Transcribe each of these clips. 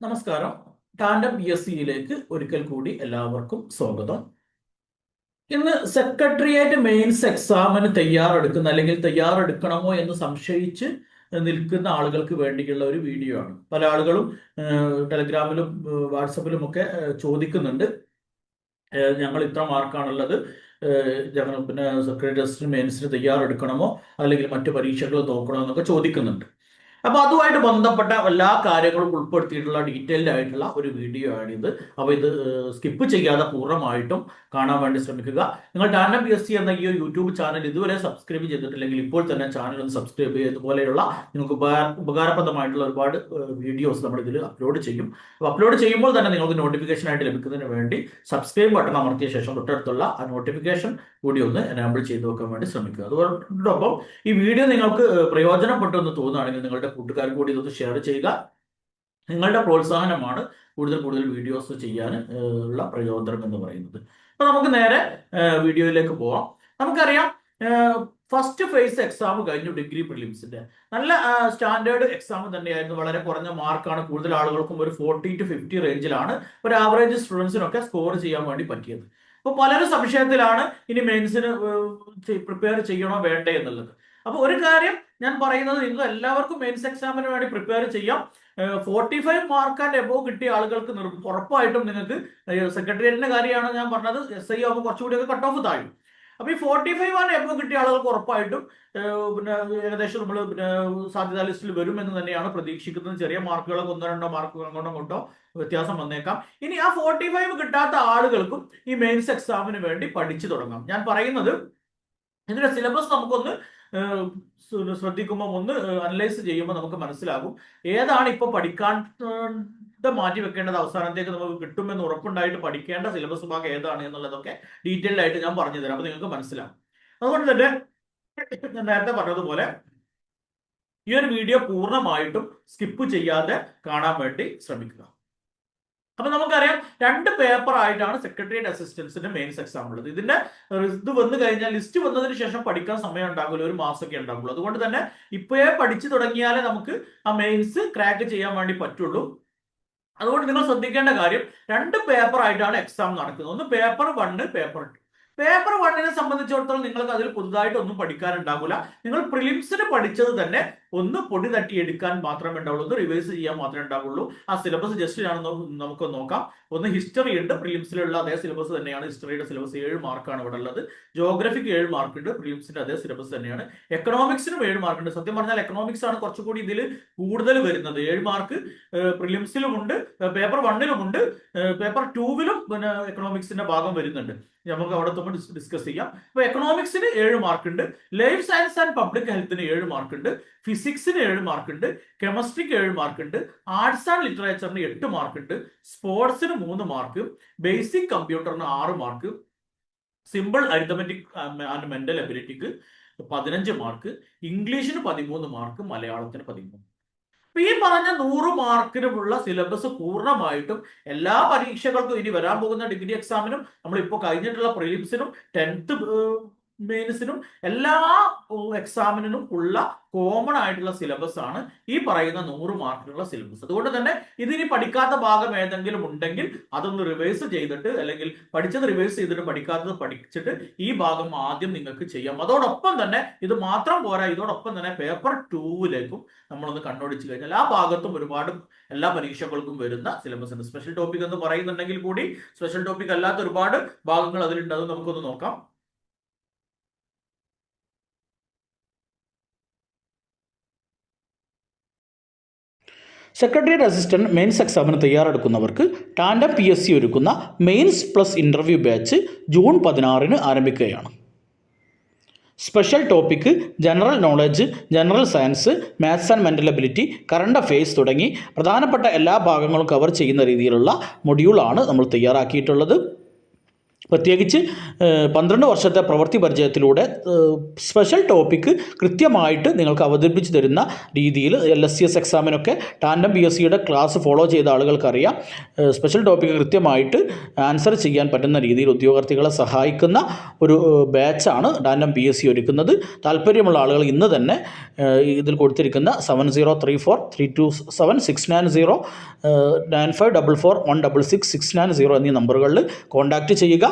നമസ്കാരം. ടാൻഡം PSCയിലേക്ക് ഒരിക്കൽ കൂടി എല്ലാവർക്കും സ്വാഗതം. ഇന്ന് സെക്രട്ടേറിയറ്റ് മെയിൻസ് എക്സാമിന് തയ്യാറെടുക്കുന്ന അല്ലെങ്കിൽ തയ്യാറെടുക്കണമോ എന്ന് സംശയിച്ച് നിൽക്കുന്ന ആളുകൾക്ക് വേണ്ടിയുള്ള ഒരു വീഡിയോ ആണ്. പല ആളുകളും ടെലഗ്രാമിലും വാട്സപ്പിലും ഒക്കെ ചോദിക്കുന്നുണ്ട്, ഞങ്ങൾ ഇത്ര മാർക്കാണുള്ളത്, ഞങ്ങൾ പിന്നെ സെക്രട്ടേറിയറ്റ് മെയിൻസിന് തയ്യാറെടുക്കണമോ അല്ലെങ്കിൽ മറ്റു പരീക്ഷകൾ നോക്കണമോ എന്നൊക്കെ ചോദിക്കുന്നുണ്ട്. അപ്പോൾ അതുമായിട്ട് ബന്ധപ്പെട്ട എല്ലാ കാര്യങ്ങളും ഉൾപ്പെടുത്തിയിട്ടുള്ള ഡീറ്റെയിൽഡ് ആയിട്ടുള്ള ഒരു വീഡിയോ ആണിത്. അപ്പോൾ ഇത് സ്കിപ്പ് ചെയ്യാതെ പൂർണ്ണമായിട്ടും കാണാൻ വേണ്ടി ശ്രമിക്കുക. നിങ്ങൾ ടാൻഡം PSC എന്ന ഈ യൂട്യൂബ് ചാനൽ ഇതുവരെ സബ്സ്ക്രൈബ് ചെയ്തിട്ടില്ലെങ്കിൽ ഇപ്പോൾ തന്നെ ചാനൽ ഒന്ന് സബ്സ്ക്രൈബ് ചെയ്യുക. ഇതുപോലെയുള്ള നിങ്ങൾക്ക് ഉപകാരപ്രദമായിട്ടുള്ള ഒരുപാട് വീഡിയോസ് നമ്മൾ ഇതിൽ അപ്ലോഡ് ചെയ്യും. അപ്പോൾ അപ്ലോഡ് ചെയ്യുമ്പോൾ തന്നെ നിങ്ങൾക്ക് നോട്ടിഫിക്കേഷൻ ആയിട്ട് ലഭിക്കുന്നതിന് വേണ്ടി സബ്സ്ക്രൈബ് ബട്ടൺ അമർത്തിയ ശേഷം തൊട്ടടുത്തുള്ള ആ നോട്ടിഫിക്കേഷൻ കൂടി ഒന്ന് എനേബിൾ ചെയ്ത് വെക്കാൻ വേണ്ടി ശ്രമിക്കുക. അതോടൊപ്പം ഈ വീഡിയോ നിങ്ങൾക്ക് പ്രയോജനപ്പെട്ടു എന്ന് തോന്നുകയാണെങ്കിൽ നിങ്ങളുടെ കൂട്ടുകാർക്ക് കൂടി ഇതൊന്ന് ഷെയർ ചെയ്യുക. നിങ്ങളുടെ പ്രോത്സാഹനമാണ് കൂടുതൽ കൂടുതൽ വീഡിയോസ് ചെയ്യാൻ ഉള്ള പ്രചോദനം എന്ന് പറയുന്നത്. അപ്പൊ നമുക്ക് നേരെ വീഡിയോയിലേക്ക് പോവാം. നമുക്കറിയാം, ഫസ്റ്റ് ഫേസ് എക്സാം കഴിഞ്ഞു. ഡിഗ്രി പ്രിലിംസിന്റെ നല്ല സ്റ്റാൻഡേർഡ് എക്സാം തന്നെയായിരുന്നു. വളരെ കുറഞ്ഞ മാർക്കാണ് കൂടുതൽ ആളുകൾക്കും ഒരു 40 to 50 റേഞ്ചിലാണ് ഒരു ആവറേജ് സ്റ്റുഡൻസിനൊക്കെ സ്കോർ ചെയ്യാൻ വേണ്ടി പറ്റിയത്. അപ്പോൾ പലരും സംശയത്തിലാണ് ഇനി മെയിൻസിന് പ്രിപ്പയർ ചെയ്യണോ വേണ്ടേ എന്നുള്ളത്. അപ്പോൾ ഒരു കാര്യം ഞാൻ പറയുന്നത്, നിങ്ങൾ എല്ലാവർക്കും മെയിൻസ് എക്സാമിന് വേണ്ടി പ്രിപ്പയർ ചെയ്യാം. 45 മാർക്ക് ആൻഡ് എബോവ് കിട്ടിയ ആളുകൾക്ക് ഉറപ്പായിട്ടും നിങ്ങൾക്ക് സെക്രട്ടേറിയറ്റിന്റെ കാര്യമാണ് ഞാൻ പറഞ്ഞത്. SI ആകുമ്പോൾ കുറച്ചുകൂടിയൊക്കെ കട്ട് ഓഫ് താഴും. അപ്പൊ ഈ 45 ആൻഡ് എബോവ് കിട്ടിയ ആളുകൾക്ക് ഉറപ്പായിട്ടും പിന്നെ ഏകദേശം നമ്മൾ പിന്നെ സാധ്യതാ ലിസ്റ്റിൽ വരും എന്ന് തന്നെയാണ് പ്രതീക്ഷിക്കുന്നത്. ചെറിയ മാർക്കുകളൊക്കെ 1-2 മാർക്ക് അങ്ങോട്ടോ വ്യത്യാസം വന്നേക്കാം. ഇനി ആ 45 കിട്ടാത്ത ആളുകൾക്കും ഈ മെയിൻസ് എക്സാമിന് വേണ്ടി പഠിച്ചു തുടങ്ങാം. ഞാൻ പറയുന്നത്, ഇതിന്റെ സിലബസ് നമുക്കൊന്ന് ശ്രദ്ധിക്കുമ്പോൾ ഒന്ന് അനലൈസ് ചെയ്യുമ്പോൾ നമുക്ക് മനസ്സിലാകും ഏതാണ് ഇപ്പൊ പഠിക്കാൻ മാറ്റി വെക്കേണ്ടത്, അവസാനത്തേക്ക് നമുക്ക് കിട്ടുമെന്ന് ഉറപ്പുണ്ടായിട്ട് പഠിക്കേണ്ട സിലബസ് ഭാഗം ഏതാണ് എന്നുള്ളതൊക്കെ ഡീറ്റെയിൽഡ് ആയിട്ട് ഞാൻ പറഞ്ഞു തരാം. അപ്പൊ നിങ്ങൾക്ക് മനസ്സിലാവും. അതുകൊണ്ട് തന്നെ ഞാൻ നേരത്തെ പറഞ്ഞതുപോലെ ഈ ഒരു വീഡിയോ പൂർണ്ണമായിട്ടും സ്കിപ്പ് ചെയ്യാതെ കാണാൻ വേണ്ടി ശ്രമിക്കുക. അപ്പൊ നമുക്കറിയാം, 2 പേപ്പർ ആയിട്ടാണ് സെക്രട്ടേറിയറ്റ് അസിസ്റ്റൻസിന്റെ മെയിൻസ് എക്സാം ഉള്ളത്. ഇതിന്റെ ഇത് വന്നു കഴിഞ്ഞാൽ ലിസ്റ്റ് വന്നതിന് ശേഷം പഠിക്കാൻ സമയം ഉണ്ടാകില്ല, ഒരു മാസമൊക്കെ ഉണ്ടാകുള്ളൂ. അതുകൊണ്ട് തന്നെ ഇപ്പോഴേ പഠിച്ചു തുടങ്ങിയാലേ നമുക്ക് ആ മെയിൻസ് ക്രാക്ക് ചെയ്യാൻ വേണ്ടി പറ്റുള്ളൂ. അതുകൊണ്ട് നിങ്ങൾ ശ്രദ്ധിക്കേണ്ട കാര്യം, 2 പേപ്പർ ആയിട്ടാണ് എക്സാം നടക്കുന്നത്. ഒന്ന് പേപ്പർ 1, പേപ്പർ 2. പേപ്പർ 1നെ സംബന്ധിച്ചിടത്തോളം നിങ്ങൾക്ക് അതിൽ പുതുതായിട്ട് ഒന്നും പഠിക്കാനുണ്ടാകില്ല. നിങ്ങൾ പ്രിലിംസിന് പഠിച്ചത് തന്നെ ഒന്ന് പൊടി തട്ടി എടുക്കാൻ മാത്രമേ ഉണ്ടാവുള്ളൂ, ഒന്ന് റിവൈസ് ചെയ്യാൻ മാത്രമേ ഉണ്ടാവുള്ളൂ. ആ സിലബസ് ജസ്റ്റ് നമുക്ക് നോക്കാം. ഒന്ന് ഹിസ്റ്ററി ഉണ്ട്, പ്രിലിംസിലുള്ള അതേ സിലബസ് തന്നെയാണ്. ഹിസ്റ്ററിയുടെ സിലബസ് 7 മാർക്കാണ് ഇവിടെ ഉള്ളത്. ജോഗ്രഫിക്ക് 7 മാർക്ക് ഉണ്ട്, പ്രിലിംസിന്റെ അതേ സിലബസ് തന്നെയാണ്. എക്കണോമിക്സിനും 7 മാർക്ക് ഉണ്ട്. സത്യം പറഞ്ഞാൽ എക്കണോമിക്സ് ആണ് കുറച്ചുകൂടി ഇതിൽ കൂടുതൽ വരുന്നത്. 7 മാർക്ക് പ്രിലിംസിലും ഉണ്ട്, പേപ്പർ 1ലും ഉണ്ട്, പേപ്പർ 2വിലും പിന്നെ എക്കണോമിക്സിന്റെ ഭാഗം വരുന്നുണ്ട്. നമുക്ക് അവിടെ ഡിസ്കസ് ചെയ്യാം. അപ്പൊ എക്കണോമിക്സിന് 7 മാർക്ക് ഉണ്ട്, ലൈഫ് സയൻസ് ആൻഡ് പബ്ലിക് ഹെൽത്തിന് 7 മാർക്ക് ഉണ്ട്, ഫിസിക്സിന് 7 മാർക്ക് ഉണ്ട്, കെമിസ്ട്രിക്ക് 7 മാർക്ക് ഉണ്ട്, ആർട്സ് ആൻഡ് ലിറ്ററേച്ചറിന് 8 മാർക്ക് ഉണ്ട്, സ്പോർട്സിന് 3 മാർക്ക്, ബേസിക് കമ്പ്യൂട്ടറിന് 6 mark, simple arithmetic and mental എബിലിറ്റിക്ക് 15 മാർക്ക്, ഇംഗ്ലീഷിന് 13 മാർക്ക്, മലയാളത്തിന് 13. അപ്പൊ ഈ പറഞ്ഞ 100 മാർക്കിനുമുള്ള സിലബസ് പൂർണ്ണമായിട്ടും എല്ലാ പരീക്ഷകൾക്കും, ഇനി വരാൻ പോകുന്ന ഡിഗ്രി എക്സാമിനും നമ്മളിപ്പോൾ കഴിഞ്ഞിട്ടുള്ള പ്രിലിംസിനും 10th മെയിൻസിനും എല്ലാ എക്സാമിനും ഉള്ള കോമൺ ആയിട്ടുള്ള സിലബസ് ആണ് ഈ പറയുന്ന 100 മാർക്കിനുള്ള സിലബസ്. അതുകൊണ്ട് തന്നെ ഇതിനി പഠിക്കാത്ത ഭാഗം ഏതെങ്കിലും ഉണ്ടെങ്കിൽ അതൊന്ന് റിവൈസ് ചെയ്തിട്ട്, അല്ലെങ്കിൽ പഠിച്ചത് റിവൈസ് ചെയ്തിട്ട് പഠിക്കാത്തത് പഠിച്ചിട്ട് ഈ ഭാഗം ആദ്യം നിങ്ങൾക്ക് ചെയ്യാം. അതോടൊപ്പം തന്നെ ഇത് മാത്രം പോരാ, ഇതോടൊപ്പം തന്നെ പേപ്പർ 2ലേക്കും നമ്മളൊന്ന് കണ്ണോടിച്ചു കഴിഞ്ഞാൽ ആ ഭാഗത്തും ഒരുപാട് എല്ലാ പരീക്ഷകൾക്കും വരുന്ന സിലബസ് ഉണ്ട്. സ്പെഷ്യൽ ടോപ്പിക് എന്ന് പറയുന്നുണ്ടെങ്കിൽ കൂടി സ്പെഷ്യൽ ടോപ്പിക് അല്ലാത്ത ഒരുപാട് ഭാഗങ്ങൾ അതിലുണ്ട്. അത് നമുക്കൊന്ന് നോക്കാം. സെക്രട്ടേറിയറ്റ് അസിസ്റ്റന്റ് മെയിൻസ് എക്സാമിന് തയ്യാറെടുക്കുന്നവർക്ക് ടാൻഡം PSC ഒരുക്കുന്ന mains plus interview batch June 16 ആരംഭിക്കുകയാണ്. Special topic general knowledge, general science, maths and mental ability, current affairs തുടങ്ങി പ്രധാനപ്പെട്ട എല്ലാ ഭാഗങ്ങളും കവർ ചെയ്യുന്ന രീതിയിലുള്ള മൊഡ്യൂളാണ് നമ്മൾ തയ്യാറാക്കിയിട്ടുള്ളത്. പ്രത്യേകിച്ച് 12 വർഷത്തെ പ്രവൃത്തി പരിചയത്തിലൂടെ സ്പെഷ്യൽ ടോപ്പിക്ക് കൃത്യമായിട്ട് നിങ്ങൾക്ക് അവതരിപ്പിച്ച് തരുന്ന രീതിയിൽ LSCS എക്സാമിനൊക്കെ ടാൻഡം PSCയുടെ ക്ലാസ് ഫോളോ ചെയ്ത ആളുകൾക്കറിയാം. സ്പെഷ്യൽ ടോപ്പിക്ക് കൃത്യമായിട്ട് ആൻസർ ചെയ്യാൻ പറ്റുന്ന രീതിയിൽ ഉദ്യോഗാർത്ഥികളെ സഹായിക്കുന്ന ഒരു ബാച്ചാണ് ടാൻഡം PSC ഒരുക്കുന്നത്. താല്പര്യമുള്ള ആളുകൾ ഇന്ന് തന്നെ ഇതിൽ കൊടുത്തിരിക്കുന്ന 7034327690 9544166690 എന്നീ നമ്പറുകളിൽ കോൺടാക്റ്റ് ചെയ്യുക.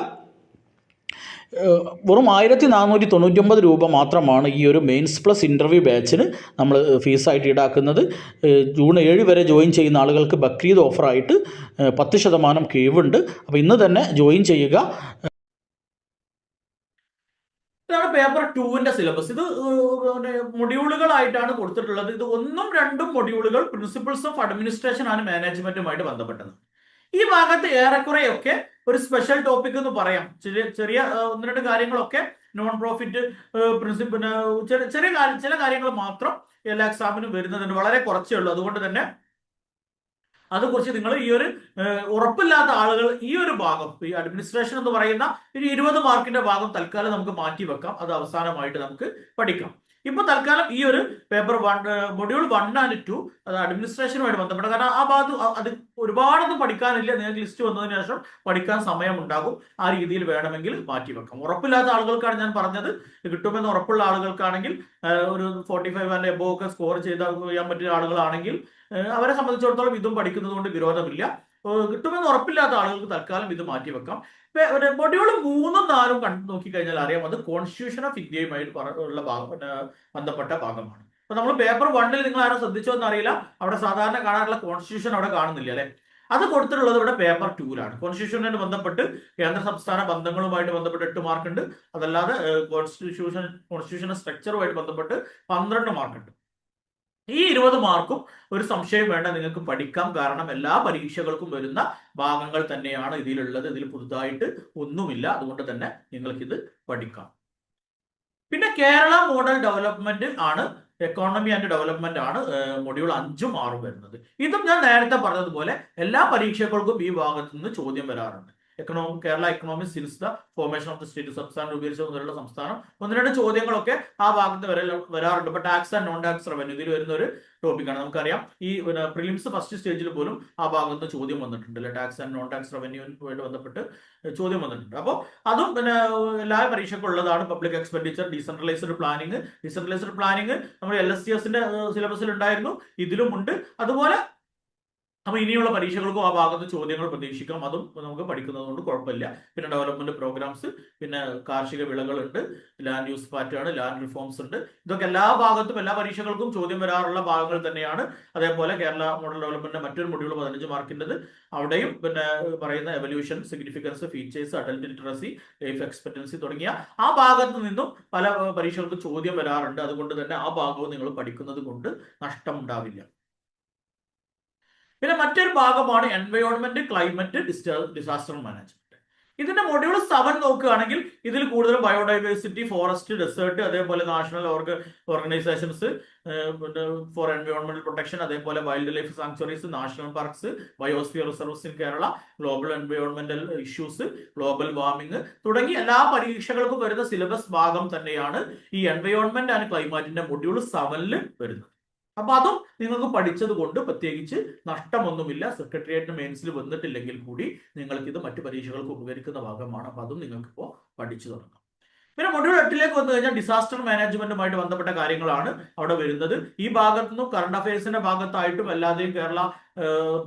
വെറും 1499 രൂപ മാത്രമാണ് ഈ ഒരു മെയിൻസ് പ്ലസ് ഇൻ്റർവ്യൂ ബാച്ചിന് നമ്മൾ ഫീസായിട്ട് ഈടാക്കുന്നത്. ജൂൺ 7 വരെ ജോയിൻ ചെയ്യുന്ന ആളുകൾക്ക് ബക്രീദ് ഓഫറായിട്ട് 10% കിഴിവുണ്ട്. അപ്പോൾ ഇന്ന് തന്നെ ജോയിൻ ചെയ്യുക. ഇതാണ് പേപ്പർ 2ന്റെ സിലബസ്. ഇത് മൊഡ്യൂളുകളായിട്ടാണ് കൊടുത്തിട്ടുള്ളത്. ഇത് 1ഉം 2ഉം മൊഡ്യൂളുകൾ പ്രിൻസിപ്പിൾസ് ഓഫ് അഡ്മിനിസ്ട്രേഷൻ ആണ് മാനേജ്മെന്റുമായിട്ട് ബന്ധപ്പെട്ടത്. ഈ ഭാഗത്ത് ഏറെക്കുറെയൊക്കെ ഒരു സ്പെഷ്യൽ ടോപ്പിക് എന്ന് പറയാം. ചെറിയ 1-2 കാര്യങ്ങളൊക്കെ നോൺ പ്രോഫിറ്റ് പ്രിൻസിപ്പിൾ ചില കാര്യങ്ങൾ മാത്രം എല്ലാ എക്സാമിനും വരുന്നതുണ്ട്. വളരെ കുറച്ചേ ഉള്ളൂ. അതുകൊണ്ട് തന്നെ അതുകുറിച്ച് നിങ്ങൾ ഈ ഒരു ഉറപ്പില്ലാത്ത ആളുകൾ ഈ ഒരു ഭാഗം, ഈ അഡ്മിനിസ്ട്രേഷൻ എന്ന് പറയുന്ന ഒരു 20 മാർക്കിന്റെ ഭാഗം തൽക്കാലം നമുക്ക് മാറ്റി വെക്കാം. അത് അവസാനമായിട്ട് നമുക്ക് പഠിക്കാം. ഇപ്പൊ തൽക്കാലം ഈ ഒരു പേപ്പർ 1 മൊഡ്യൂൾ 1 ആൻഡ് 2 അത് അഡ്മിനിസ്ട്രേഷനുമായിട്ട് ബന്ധപ്പെട്ട, കാരണം ആ ഭാഗത്ത് അത് ഒരുപാടൊന്നും പഠിക്കാനില്ല. നിങ്ങൾക്ക് ലിസ്റ്റ് വന്നതിന് ശേഷം പഠിക്കാൻ സമയം ഉണ്ടാകും. ആ രീതിയിൽ വേണമെങ്കിൽ മാറ്റി വെക്കാം. ഉറപ്പില്ലാത്ത ആളുകൾക്കാണ് ഞാൻ പറഞ്ഞത്. കിട്ടുമെന്ന് ഉറപ്പുള്ള ആളുകൾക്കാണെങ്കിൽ ഒരു 45 ആൻഡ് എബോവ് ഒക്കെ സ്കോർ ചെയ്യാൻ പറ്റിയ ആളുകളാണെങ്കിൽ അവരെ സംബന്ധിച്ചിടത്തോളം ഇതും പഠിക്കുന്നത് കൊണ്ട് വിരോധമില്ല. കിട്ടുമെന്ന് ഉറപ്പില്ലാത്ത ആളുകൾക്ക് തൽക്കാലം ഇത് മാറ്റിവെക്കാം. മൊഡ്യൂൾ 3ഉം 4ഉം കണ്ടു നോക്കിക്കഴിഞ്ഞാൽ അറിയാം, അത് കോൺസ്റ്റിറ്റ്യൂഷൻ ഓഫ് ഇന്ത്യയുമായിട്ട് ഉള്ള ബന്ധപ്പെട്ട ഭാഗമാണ്. അപ്പൊ നമ്മൾ പേപ്പർ 1ൽ നിങ്ങൾ ആരും ശ്രദ്ധിച്ചോ എന്നറിയില്ല, അവിടെ സാധാരണ കാണാനുള്ള കോൺസ്റ്റിറ്റ്യൂഷൻ അവിടെ കാണുന്നില്ല അല്ലെ. അത് കൊടുത്തിട്ടുള്ളത് ഇവിടെ പേപ്പർ 2ലാണ്. കോൺസ്റ്റിറ്റ്യൂഷനുമായി ബന്ധപ്പെട്ട് കേന്ദ്ര സംസ്ഥാന ബന്ധങ്ങളുമായിട്ട് ബന്ധപ്പെട്ട് 8 മാർക്ക് ഉണ്ട്. അതല്ലാതെ കോൺസ്റ്റിറ്റ്യൂഷൻ സ്ട്രക്ചറുമായിട്ട് ബന്ധപ്പെട്ട് 12 മാർക്ക് ഉണ്ട്. ഈ 20 മാർക്കും ഒരു സംശയം വേണ്ട, നിങ്ങൾക്ക് പഠിക്കാം. കാരണം എല്ലാ പരീക്ഷകൾക്കും വരുന്ന ഭാഗങ്ങൾ തന്നെയാണ് ഇതിലുള്ളത്. ഇതിൽ പുതുതായിട്ട് ഒന്നുമില്ല. അതുകൊണ്ട് തന്നെ നിങ്ങൾക്കിത് പഠിക്കാം. പിന്നെ കേരള മോഡൽ ഡെവലപ്മെന്റ് ആണ്, എക്കോണമി ആൻഡ് ഡെവലപ്മെന്റ് ആണ് മൊഡ്യൂൾ 5ഉം 6ഉം വരുന്നത്. ഇതും ഞാൻ നേരത്തെ പറഞ്ഞതുപോലെ എല്ലാ പരീക്ഷകൾക്കും ഈ ഭാഗത്ത് നിന്ന് ചോദ്യം വരാറുണ്ട്. Kerala economy since the formation of the state, സംസ്ഥാനം രൂപീകരിച്ച മുതലുള്ള സംസ്ഥാനം 1-2 ചോദ്യങ്ങളൊക്കെ ആ ഭാഗത്ത് വരാറുണ്ട്. ഇപ്പൊ tax and non tax revenue ഇതിൽ വരുന്ന ഒരു ടോപ്പിക്കാണ്. നമുക്കറിയാം ഈ പ്രിലിംസ് ഫസ്റ്റ് സ്റ്റേജിൽ പോലും ആ ഭാഗത്ത് ചോദ്യം വന്നിട്ടുണ്ട് അല്ലെ. ടാക്സ് ആൻഡ് നോൺ ടാക്സ് റവന്യൂവുമായിട്ട് ബന്ധപ്പെട്ട് ചോദ്യം വന്നിട്ടുണ്ട്. അപ്പോൾ അതും പിന്നെ എല്ലാ പരീക്ഷയ്ക്കും ഉള്ളതാണ്. പബ്ലിക് എക്സ്പെൻഡിച്ചർ, ഡീസെൻട്രലൈസ്ഡ് പ്ലാനിങ് നമ്മുടെ LSCSന്റെ സിലബസിൽ ഉണ്ടായിരുന്നു, ഇതിലും ഉണ്ട്. അതുപോലെ അപ്പൊ ഇനിയുള്ള പരീക്ഷകൾക്കും ആ ഭാഗത്ത് ചോദ്യങ്ങൾ പ്രതീക്ഷിക്കാം. അതും നമുക്ക് പഠിക്കുന്നത് കൊണ്ട് കുഴപ്പമില്ല. പിന്നെ ഡെവലപ്മെന്റ് പ്രോഗ്രാംസ്, പിന്നെ കാർഷിക വിളകളുണ്ട്, land use pattern, land reforms ഉണ്ട്. ഇതൊക്കെ എല്ലാ ഭാഗത്തും എല്ലാ പരീക്ഷകൾക്കും ചോദ്യം വരാറുള്ള ഭാഗങ്ങൾ തന്നെയാണ്. അതേപോലെ കേരള മോഡൽ ഡെവലപ്മെന്റ് മറ്റൊരു മൊഡ്യൂൾ 15 മാർക്കിൻ്റെത്, അവിടെയും പിന്നെ പറയുന്ന evolution, significance, features, adult literacy, life expectancy തുടങ്ങിയ ആ ഭാഗത്ത് നിന്നും പല പരീക്ഷകൾക്ക് ചോദ്യം വരാറുണ്ട്. അതുകൊണ്ട് തന്നെ ആ ഭാഗവും നിങ്ങൾ പഠിക്കുന്നത് കൊണ്ട് നഷ്ടമുണ്ടാവില്ല. പിന്നെ മറ്റൊരു ഭാഗമാണ് എൻവയോൺമെന്റ്, ക്ലൈമറ്റ്, ഡിസാസ്റ്റർ മാനേജ്മെന്റ്. ഇതിന്റെ മൊഡ്യൂൾ 7 നോക്കുകയാണെങ്കിൽ ഇതിൽ കൂടുതലും ബയോഡൈവേഴ്സിറ്റി, ഫോറസ്റ്റ്, ഡെസേർട്ട്, അതേപോലെ നാഷണൽ ഓർഗനൈസേഷൻസ് ഫോർ എൻവയോൺമെന്റൽ പ്രൊട്ടക്ഷൻ, അതേപോലെ wildlife sanctuaries, national parks, biosphere reserves in Kerala, global എൻവയോൺമെന്റൽ ഇഷ്യൂസ്, ഗ്ലോബൽ വാർമിംഗ് തുടങ്ങി എല്ലാ പരീക്ഷകൾക്കും വരുന്ന സിലബസ് ഭാഗം തന്നെയാണ് ഈ എൻവയോൺമെന്റ് ആൻഡ് ക്ലൈമാറ്റിന്റെ മൊഡ്യൂൾ 7ൽ വരുന്നത്. അപ്പൊ അതും നിങ്ങൾക്ക് പഠിച്ചത് കൊണ്ട് പ്രത്യേകിച്ച് നഷ്ടമൊന്നുമില്ല. സെക്രട്ടേറിയറ്റ് മെയിൻസിൽ വന്നിട്ടില്ലെങ്കിൽ കൂടി നിങ്ങൾക്ക് ഇത് മറ്റു പരീക്ഷകൾക്ക് ഉപകരിക്കുന്ന ഭാഗമാണ്. അപ്പൊ അതും നിങ്ങൾക്ക് ഇപ്പോൾ പഠിച്ചു തുടങ്ങാം. പിന്നെ മൊഡ്യൂൾ 8ലേക്ക് വന്നു കഴിഞ്ഞാൽ ഡിസാസ്റ്റർ മാനേജ്മെന്റുമായിട്ട് ബന്ധപ്പെട്ട കാര്യങ്ങളാണ് അവിടെ വരുന്നത്. ഈ ഭാഗത്തുനിന്നും കറണ്ട് അഫയേഴ്സിന്റെ ഭാഗത്തായിട്ടും അല്ലാതെയും കേരള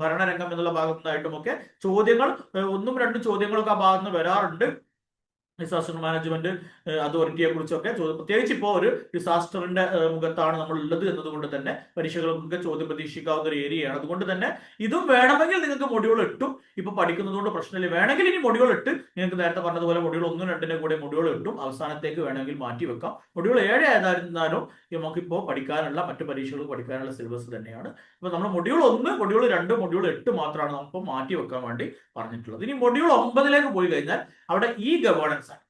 ഭരണരംഗം എന്നുള്ള ഭാഗത്തുനിന്നായിട്ടും ഒക്കെ ചോദ്യങ്ങൾ 1-2 ചോദ്യങ്ങളൊക്കെ ആ ഭാഗത്തുനിന്ന് വരാറുണ്ട്. ഡിസാസ്റ്റർ മാനേജ്മെന്റ് അതോറിറ്റിയെ കുറിച്ചൊക്കെ പ്രത്യേകിച്ച് ഇപ്പോൾ ഒരു ഡിസാസ്റ്ററിന്റെ മുഖത്താണ് നമ്മൾ ഉള്ളത് എന്നതുകൊണ്ട് തന്നെ പരീക്ഷകൾക്കൊക്കെ ചോദ്യം പ്രതീക്ഷിക്കാവുന്ന ഒരു ഏരിയയാണ്. അതുകൊണ്ട് തന്നെ ഇതും വേണമെങ്കിൽ നിങ്ങൾക്ക് മൊഡ്യൂൾ 8 ഇപ്പൊ പഠിക്കുന്നത് കൊണ്ട് പ്രശ്നമില്ല. വേണമെങ്കിൽ ഇനി മൊഡ്യൂൾ 8 നിങ്ങൾക്ക് നേരത്തെ പറഞ്ഞതുപോലെ മൊഡ്യൂൾ 1-2 കൂടെ മൊഡ്യൂൾ 8 അവസാനത്തേക്ക് വേണമെങ്കിൽ മാറ്റി വെക്കാം. മൊഡ്യൂൾ 7 ഏതായിരുന്നാലും നമുക്കിപ്പോൾ പഠിക്കാനുള്ള മറ്റു പരീക്ഷകൾ പഠിക്കാനുള്ള സിലബസ് തന്നെയാണ്. അപ്പൊ നമ്മൾ മൊഡ്യൂൾ 1, മൊഡ്യൂൾ 2, മൊഡ്യൂൾ 8 മാത്രമാണ് നമുക്ക് മാറ്റി വെക്കാൻ വേണ്ടി പറഞ്ഞിട്ടുള്ളത്. ഇനി മൊഡ്യൂൾ 9ലേക്ക് പോയി കഴിഞ്ഞാൽ അവിടെ ഈ ഗവേണൻസ് ആണ്.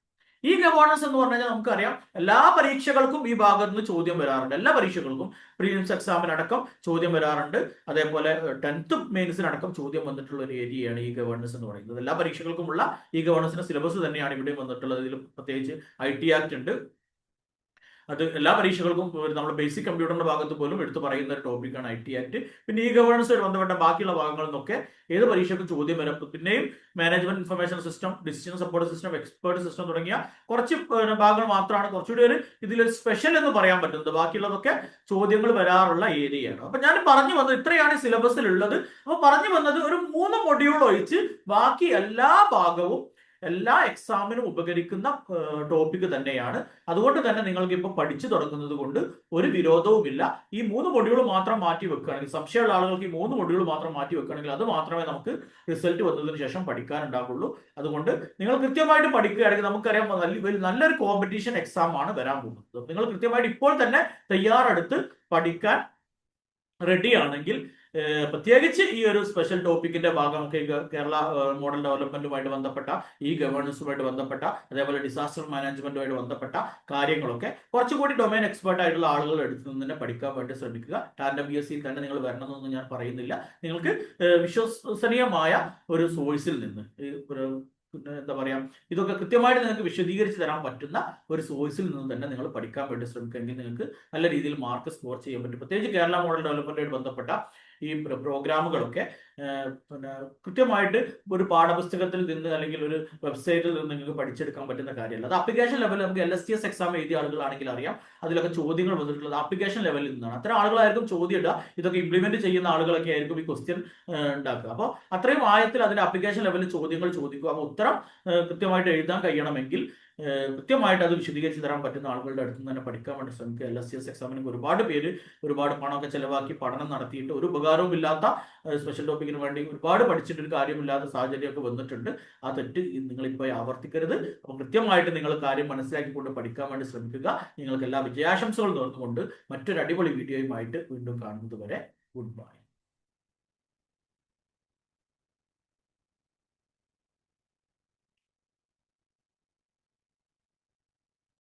ഈ ഗവേണൻസ് എന്ന് പറഞ്ഞു കഴിഞ്ഞാൽ നമുക്കറിയാം എല്ലാ പരീക്ഷകൾക്കും ഈ ഭാഗത്ത് നിന്ന് ചോദ്യം വരാറുണ്ട്. എല്ലാ പരീക്ഷകൾക്കും പ്രീലിംസ് എക്സാമിനടക്കം ചോദ്യം വരാറുണ്ട്. അതേപോലെ 10th മെയിൻസിനടക്കം ചോദ്യം വന്നിട്ടുള്ള ഒരു ഏരിയയാണ് ഈ ഗവേണൻസ് എന്ന് പറയുന്നത്. എല്ലാ പരീക്ഷകൾക്കുമുള്ള ഈ ഗവേണൻസിന്റെ സിലബസ് തന്നെയാണ് ഇവിടെ വന്നിട്ടുള്ളത്. ഇതിൽ പ്രത്യേകിച്ച് IT ആക്ട് ഉണ്ട്. അത് എല്ലാ പരീക്ഷകൾക്കും നമ്മൾ ബേസിക് കമ്പ്യൂട്ടറിന്റെ ഭാഗത്ത് പോലും എടുത്തു പറയുന്ന ഒരു ടോപ്പിക്കാണ് IT ആക്ട്. പിന്നെ ഈ ഗവേണൻസുമായി ബന്ധപ്പെട്ട ബാക്കിയുള്ള ഭാഗങ്ങളിൽ നിന്നൊക്കെ ഏത് പരീക്ഷയ്ക്കും ചോദ്യം വരും. പിന്നെയും management information system, decision support system, expert system തുടങ്ങിയ കുറച്ച് ഭാഗങ്ങൾ മാത്രമാണ് കുറച്ചുകൂടി ഒരു ഇതിലൊരു സ്പെഷ്യൽ എന്ന് പറയാൻ പറ്റുന്നത്. ബാക്കിയുള്ളതൊക്കെ ചോദ്യങ്ങൾ വരാറുള്ള ഏരിയയാണ്. അപ്പൊ ഞാൻ പറഞ്ഞു വന്നത് ഇത്രയാണ് സിലബസിൽ ഉള്ളത്. അപ്പൊ പറഞ്ഞു വന്നത് ഒരു 3 മൊഡ്യൂൾ ഒഴിച്ച് ബാക്കി എല്ലാ ഭാഗവും എല്ലാ എക്സാമിനും ഉപകരിക്കുന്ന ടോപ്പിക് തന്നെയാണ്. അതുകൊണ്ട് തന്നെ നിങ്ങൾക്ക് ഇപ്പൊ പഠിച്ചു തുടങ്ങുന്നത് കൊണ്ട് ഒരു വിരോധവുമില്ല. ഈ 3 മൊഡ്യൂൾ മാത്രം മാറ്റി വെക്കുകയാണെങ്കിൽ, സംശയമുള്ള ആളുകൾക്ക് ഈ 3 മൊഡ്യൂൾ മാത്രം മാറ്റി വെക്കുകയാണെങ്കിൽ അത് മാത്രമേ നമുക്ക് റിസൾട്ട് വന്നതിന് ശേഷം പഠിക്കാനുണ്ടാവുള്ളൂ. അതുകൊണ്ട് നിങ്ങൾ കൃത്യമായിട്ട് പഠിക്കുകയാണെങ്കിൽ നമുക്കറിയാം നല്ലൊരു കോമ്പറ്റീഷൻ എക്സാം ആണ് വരാൻ പോകുന്നത്. നിങ്ങൾ കൃത്യമായിട്ട് ഇപ്പോൾ തന്നെ തയ്യാറെടുത്ത് പഠിക്കാൻ റെഡി ആണെങ്കിൽ, പ്രത്യേകിച്ച് ഈ ഒരു സ്പെഷ്യൽ ടോപ്പിക്കിന്റെ ഭാഗമൊക്കെ കേരള മോഡൽ ഡെവലപ്മെന്റുമായിട്ട് ബന്ധപ്പെട്ട, ഈ ഗവേണൻസുമായിട്ട് ബന്ധപ്പെട്ട, അതേപോലെ ഡിസാസ്റ്റർ മാനേജ്മെന്റുമായിട്ട് ബന്ധപ്പെട്ട കാര്യങ്ങളൊക്കെ കുറച്ചുകൂടി ഡൊമൈൻ എക്സ്പേർട്ട് ആയിട്ടുള്ള ആളുകൾ എടുത്തു നിന്ന് തന്നെ പഠിക്കാൻ വേണ്ടി ശ്രമിക്കുക. ടാൻഡം PSC തന്നെ നിങ്ങൾ വരണമെന്നൊന്നും ഞാൻ പറയുന്നില്ല. നിങ്ങൾക്ക് വിശ്വസനീയമായ ഒരു സോഴ്സിൽ നിന്ന് എന്താ പറയാ, ഇതൊക്കെ കൃത്യമായിട്ട് നിങ്ങൾക്ക് വിശദീകരിച്ച് തരാൻ പറ്റുന്ന ഒരു സോഴ്സിൽ നിന്ന് തന്നെ നിങ്ങൾ പഠിക്കാൻ വേണ്ടി ശ്രമിക്കുമെങ്കിൽ നിങ്ങൾക്ക് നല്ല രീതിയിൽ മാർക്ക് സ്കോർ ചെയ്യാൻ പറ്റും. പ്രത്യേകിച്ച് കേരള മോഡൽ ഡെവലപ്മെന്റുമായിട്ട് ബന്ധപ്പെട്ട ഈ പ്രോഗ്രാമുകളൊക്കെ പിന്നെ കൃത്യമായിട്ട് ഒരു പാഠപുസ്തകത്തിൽ നിന്ന് അല്ലെങ്കിൽ ഒരു വെബ്സൈറ്റിൽ നിന്ന് നിങ്ങൾക്ക് പഠിച്ചെടുക്കാൻ പറ്റുന്ന കാര്യമല്ല. അത് ആപ്ലിക്കേഷൻ ലെവലിൽ നമുക്ക് LSTS എക്സാം എഴുതിയ ആളുകളാണെങ്കിൽ അറിയാം, അതിലൊക്കെ ചോദ്യങ്ങൾ വന്നിട്ടുള്ളത് ആപ്ലിക്കേഷൻ ലെവലിൽ നിന്നാണ്. അത്തരം ആളുകളായിരിക്കും ചോദ്യം ഇടുക. ഇതൊക്കെ ഇംപ്ലിമെന്റ് ചെയ്യുന്ന ആളുകളൊക്കെ ആയിരിക്കും ഈ ക്വസ്റ്റ്യൻ ഉണ്ടാക്കുക. അപ്പോൾ അത്രയും ആയത്തിൽ അതിന്റെ ആപ്ലിക്കേഷൻ ലെവലിൽ ചോദ്യങ്ങൾ ചോദിക്കുക. അപ്പോൾ ഉത്തരം കൃത്യമായിട്ട് എഴുതാൻ കഴിയണമെങ്കിൽ കൃത്യമായിട്ട് അത് വിശദീകരിച്ച് തരാൻ പറ്റുന്ന ആളുകളുടെ അടുത്ത് നിന്ന് തന്നെ പഠിക്കാൻ വേണ്ടി ശ്രമിക്കുക. LSTS എക്സാമിന് ഒരുപാട് പേര് ഒരുപാട് പണമൊക്കെ ചെലവാക്കി പഠനം നടത്തിയിട്ട് ഒരു ഉപകാരവും ഇല്ലാത്ത സ്പെഷ്യൽ ടോപ്പിക്കിന് വേണ്ടി ഒരുപാട് പഠിച്ചിട്ടൊരു കാര്യമില്ലാത്ത സാഹചര്യമൊക്കെ വന്നിട്ടുണ്ട്. ആ തെറ്റ് നിങ്ങളിപ്പോൾ ആവർത്തിക്കരുത്. അപ്പോൾ കൃത്യമായിട്ട് നിങ്ങൾ കാര്യം മനസ്സിലാക്കിക്കൊണ്ട് പഠിക്കാൻ വേണ്ടി ശ്രമിക്കുക. നിങ്ങൾക്ക് എല്ലാ വിജയാശംസകളും നേർന്നുകൊണ്ട് മറ്റൊരു അടിപൊളി വീഡിയോയുമായിട്ട് വീണ്ടും കാണുന്നത് വരെ ഗുഡ് ബൈ.